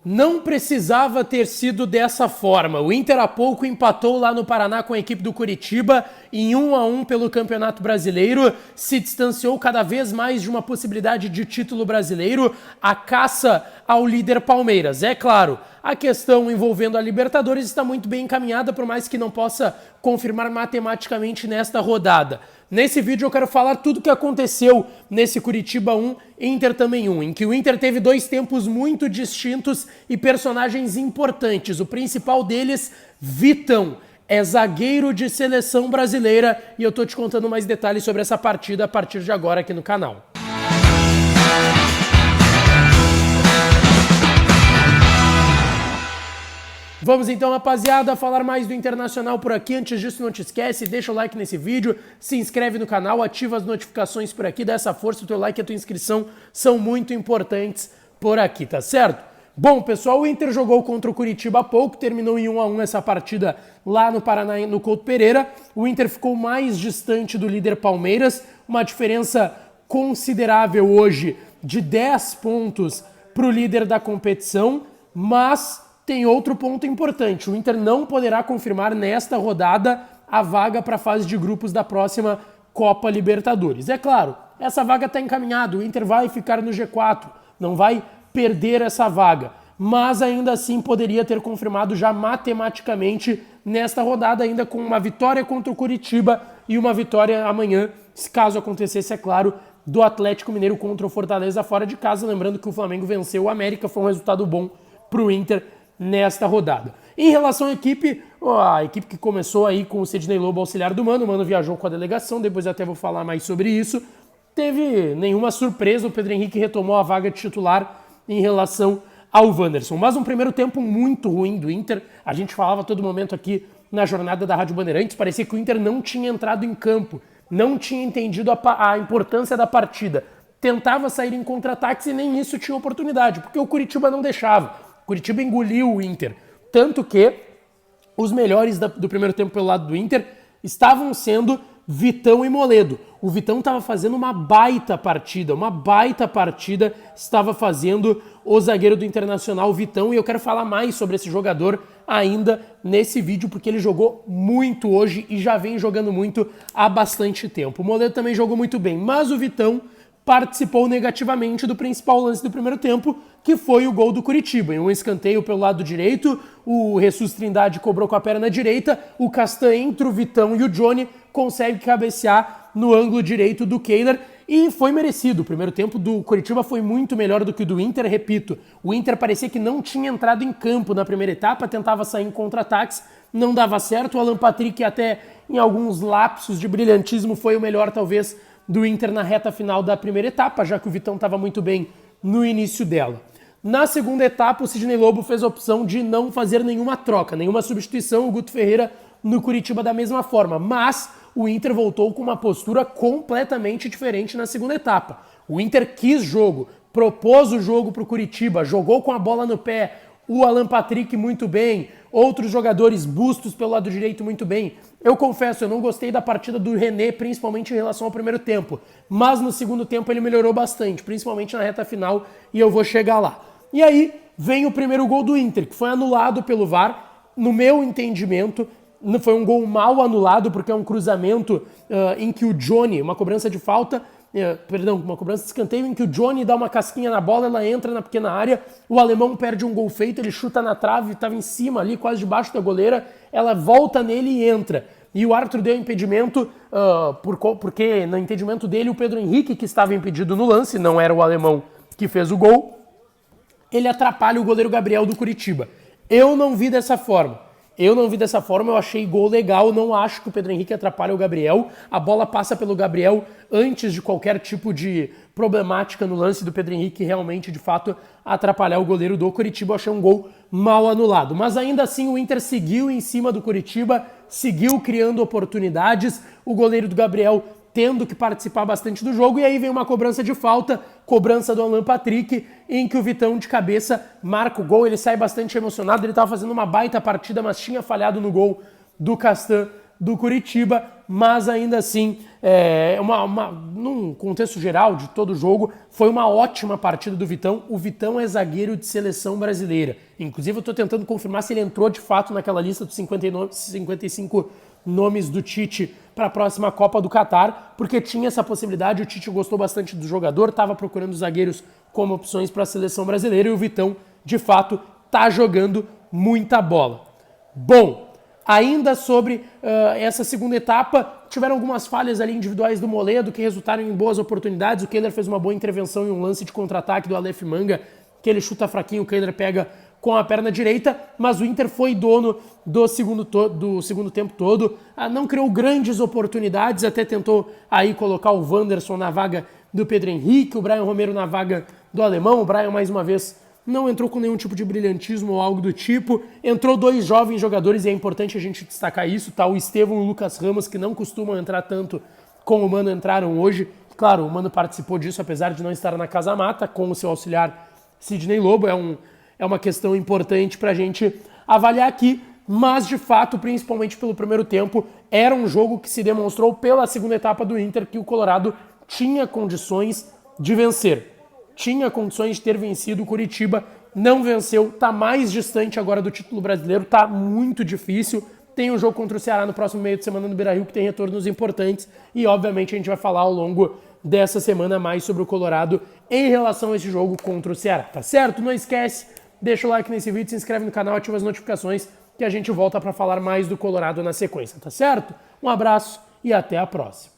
Não precisava ter sido dessa forma. O Inter há pouco empatou lá no Paraná com a equipe do Coritiba em 1-1 pelo Campeonato Brasileiro, se distanciou cada vez mais de uma possibilidade de título brasileiro, a caça ao líder Palmeiras. É claro, a questão envolvendo a Libertadores está muito bem encaminhada, por mais que não possa confirmar matematicamente nesta rodada. Nesse vídeo eu quero falar tudo o que aconteceu nesse Coritiba 1, Inter também 1, em que o Inter teve dois tempos muito distintos e personagens importantes. O principal deles, Vitão, é zagueiro de seleção brasileira e eu tô te contando mais detalhes sobre essa partida a partir de agora aqui no canal. Vamos então, rapaziada, falar mais do Internacional por aqui. Antes disso, não te esquece, deixa o like nesse vídeo, se inscreve no canal, ativa as notificações por aqui, dá essa força, o teu like e a tua inscrição são muito importantes por aqui, tá certo? Bom, pessoal, o Inter jogou contra o Coritiba há pouco, terminou em 1-1 essa partida lá no Paraná, no Couto Pereira. O Inter ficou mais distante do líder Palmeiras, uma diferença considerável hoje de 10 pontos para o líder da competição, mas tem outro ponto importante, o Inter não poderá confirmar nesta rodada a vaga para a fase de grupos da próxima Copa Libertadores. É claro, essa vaga está encaminhada, o Inter vai ficar no G4, não vai perder essa vaga, mas ainda assim poderia ter confirmado já matematicamente nesta rodada, ainda com uma vitória contra o Coritiba e uma vitória amanhã, caso acontecesse, é claro, do Atlético Mineiro contra o Fortaleza fora de casa, lembrando que o Flamengo venceu o América, foi um resultado bom para o Inter nesta rodada. Em relação à equipe, a equipe que começou aí com o Sidney Lobo auxiliar do Mano, o Mano viajou com a delegação, depois até vou falar mais sobre isso. Teve nenhuma surpresa, o Pedro Henrique retomou a vaga de titular em relação ao Wanderson. Mas um primeiro tempo muito ruim do Inter, a gente falava a todo momento aqui na jornada da Rádio Bandeirantes, parecia que o Inter não tinha entrado em campo, não tinha entendido a importância da partida, tentava sair em contra-ataques e nem isso tinha oportunidade, porque o Coritiba não deixava. Curitiba engoliu o Inter, tanto que os melhores do primeiro tempo pelo lado do Inter estavam sendo Vitão e Moledo. O Vitão estava fazendo uma baita partida estava fazendo o zagueiro do Internacional, o Vitão, e eu quero falar mais sobre esse jogador ainda nesse vídeo, porque ele jogou muito hoje e já vem jogando muito há bastante tempo. O Moledo também jogou muito bem, mas o Vitão participou negativamente do principal lance do primeiro tempo, que foi o gol do Coritiba. Em um escanteio pelo lado direito, o Jesus Trindade cobrou com a perna direita, o Castan entre o Vitão e o Johnny consegue cabecear no ângulo direito do Kehler e foi merecido. O primeiro tempo do Coritiba foi muito melhor do que o do Inter, repito. O Inter parecia que não tinha entrado em campo na primeira etapa, tentava sair em contra-ataques, não dava certo. O Alan Patrick até em alguns lapsos de brilhantismo foi o melhor talvez do Inter na reta final da primeira etapa, já que o Vitão estava muito bem no início dela. Na segunda etapa, o Sidney Lobo fez a opção de não fazer nenhuma troca, nenhuma substituição, o Guto Ferreira no Coritiba da mesma forma, mas o Inter voltou com uma postura completamente diferente na segunda etapa. O Inter quis jogo, propôs o jogo para o Coritiba, jogou com a bola no pé, o Alan Patrick muito bem, outros jogadores Bustos pelo lado direito muito bem. Eu confesso, eu não gostei da partida do René, principalmente em relação ao primeiro tempo, mas no segundo tempo ele melhorou bastante, principalmente na reta final, e eu vou chegar lá. E aí vem o primeiro gol do Inter, que foi anulado pelo VAR. No meu entendimento, foi um gol mal anulado, porque é um cruzamento em que o Johnny, uma cobrança de falta, uma cobrança de escanteio em que o Johnny dá uma casquinha na bola, ela entra na pequena área, o alemão perde um gol feito, ele chuta na trave, estava em cima ali, quase debaixo da goleira, ela volta nele e entra. E o árbitro deu impedimento, porque no entendimento dele o Pedro Henrique, que estava impedido no lance, não era o alemão que fez o gol, ele atrapalha o goleiro Gabriel do Coritiba. Eu não vi dessa forma. Eu achei gol legal, não acho que o Pedro Henrique atrapalha o Gabriel. A bola passa pelo Gabriel antes de qualquer tipo de problemática no lance do Pedro Henrique realmente, de fato, atrapalhar o goleiro do Coritiba. Eu achei um gol mal anulado. Mas ainda assim o Inter seguiu em cima do Coritiba, seguiu criando oportunidades. O goleiro do Gabriel tendo que participar bastante do jogo, e aí vem uma cobrança de falta, cobrança do Alan Patrick, em que o Vitão de cabeça marca o gol, ele sai bastante emocionado, ele estava fazendo uma baita partida, mas tinha falhado no gol do Castan do Curitiba, mas ainda assim, num contexto geral de todo o jogo, foi uma ótima partida do Vitão. O Vitão é zagueiro de seleção brasileira. Inclusive eu estou tentando confirmar se ele entrou de fato naquela lista dos 55 nomes do Tite para a próxima Copa do Catar, porque tinha essa possibilidade, o Tite gostou bastante do jogador, estava procurando zagueiros como opções para a seleção brasileira e o Vitão, de fato, está jogando muita bola. Bom, ainda sobre essa segunda etapa, tiveram algumas falhas ali individuais do Moledo que resultaram em boas oportunidades. O Kehler fez uma boa intervenção em um lance de contra-ataque do Aleph Manga, que ele chuta fraquinho, o Kehler pega com a perna direita, mas o Inter foi dono do segundo tempo todo, não criou grandes oportunidades, até tentou aí colocar o Wanderson na vaga do Pedro Henrique, o Brian Romero na vaga do alemão. O Brian, mais uma vez, não entrou com nenhum tipo de brilhantismo ou algo do tipo. Entrou 2 jovens jogadores e é importante a gente destacar isso, tá? O Estevão e o Lucas Ramos, que não costumam entrar tanto como o Mano entraram hoje. Claro, o Mano participou disso, apesar de não estar na casa mata, com o seu auxiliar Sidney Lobo. É uma questão importante para a gente avaliar aqui, mas de fato, principalmente pelo primeiro tempo, era um jogo que se demonstrou pela segunda etapa do Inter que o Colorado tinha condições de vencer. Tinha condições de ter vencido o Curitiba, não venceu, tá mais distante agora do título brasileiro, tá muito difícil. Tem um jogo contra o Ceará no próximo meio de semana no Beira-Rio, que tem retornos importantes, e obviamente a gente vai falar ao longo dessa semana mais sobre o Colorado em relação a esse jogo contra o Ceará, tá certo? Não esquece, deixa o like nesse vídeo, se inscreve no canal, ativa as notificações, que a gente volta para falar mais do Colorado na sequência, tá certo? Um abraço e até a próxima.